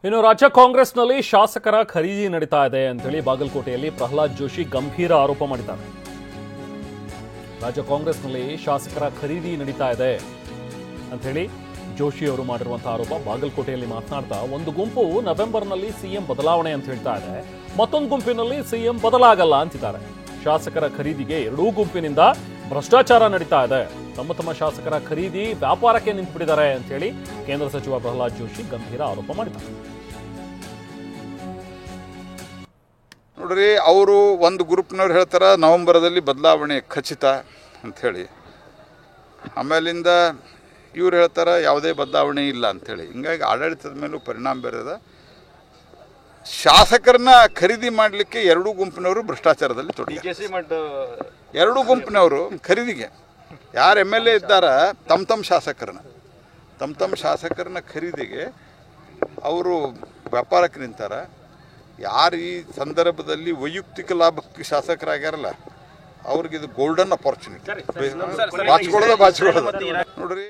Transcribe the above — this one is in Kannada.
ಇನ್ನು ರಾಜ್ಯ ಕಾಂಗ್ರೆಸ್ನಲ್ಲಿ ಶಾಸಕರ ಖರೀದಿ ನಡೀತಾ ಇದೆ ಅಂತೇಳಿ ಬಾಗಲಕೋಟೆಯಲ್ಲಿ ಪ್ರಹ್ಲಾದ್ ಜೋಶಿ ಗಂಭೀರ ಆರೋಪ ಮಾಡಿದ್ದಾರೆ. ರಾಜ್ಯ ಕಾಂಗ್ರೆಸ್ನಲ್ಲಿ ಶಾಸಕರ ಖರೀದಿ ನಡೀತಾ ಇದೆ ಅಂತೇಳಿ ಜೋಶಿ ಅವರು ಮಾಡಿರುವಂತಹ ಆರೋಪ. ಬಾಗಲಕೋಟೆಯಲ್ಲಿ ಮಾತನಾಡ್ತಾ ಒಂದು ಗುಂಪು ನವೆಂಬರ್ನಲ್ಲಿ ಸಿಎಂ ಬದಲಾವಣೆ ಅಂತ ಹೇಳ್ತಾ ಇದೆ, ಮತ್ತೊಂದು ಗುಂಪಿನಲ್ಲಿ ಸಿಎಂ ಬದಲಾಗಲ್ಲ ಅಂತಿದ್ದಾರೆ. ಶಾಸಕರ ಖರೀದಿಗೆ ಎರಡೂ ಗುಂಪಿನಿಂದ ಭ್ರಷ್ಟಾಚಾರ ನಡೀತಾ ಇದೆ, ತಮ್ಮ ಶಾಸಕರ ಖರೀದಿ ವ್ಯಾಪಾರಕ್ಕೆ ನಿಂತುಬಿಟ್ಟಿದ್ದಾರೆ ಅಂತ ಹೇಳಿ ಕೇಂದ್ರ ಸಚಿವ ಪ್ರಹ್ಲಾದ್ ಜೋಶಿ ಗಂಭೀರ ಆರೋಪ ಮಾಡಿದ್ದಾರೆ. ನೋಡ್ರಿ, ಅವರು ಒಂದು ಗ್ರೂಪ್ನವ್ರು ಹೇಳ್ತಾರೆ ನವೆಂಬರ್ದಲ್ಲಿ ಬದಲಾವಣೆ ಖಚಿತ ಅಂಥೇಳಿ, ಆಮೇಲಿಂದ ಇವ್ರು ಹೇಳ್ತಾರೆ ಯಾವುದೇ ಬದಲಾವಣೆ ಇಲ್ಲ ಅಂಥೇಳಿ. ಹಿಂಗಾಗಿ ಆಡಳಿತದ ಮೇಲೂ ಪರಿಣಾಮ ಬೀರದ. ಶಾಸಕರನ್ನ ಖರೀದಿ ಮಾಡಲಿಕ್ಕೆ ಎರಡೂ ಗುಂಪಿನವರು ಭ್ರಷ್ಟಾಚಾರದಲ್ಲಿ ತೊಡಗಿದ್ದಾರೆ. ಎರಡೂ ಗುಂಪಿನವರು ಖರೀದಿಗೆ ಯಾರು MLA ಇದ್ದಾರ ತಮ್ಮ ಶಾಸಕರನ್ನ ಖರೀದಿಗೆ ಅವರು ವ್ಯಾಪಾರಕ್ಕೆ ನಿಂತಾರ. ಯಾರು ಈ ಸಂದರ್ಭದಲ್ಲಿ ವೈಯಕ್ತಿಕ ಲಾಭಕ್ಕೆ ಶಾಸಕರಾಗ್ಯಾರಲ್ಲ ಅವ್ರಿಗೆ ಇದು ಗೋಲ್ಡನ್ ಅಪಾರ್ಚುನಿಟಿ. ಬಾಚಿಕೊಳ್ಳೋದ ನೋಡ್ರಿ.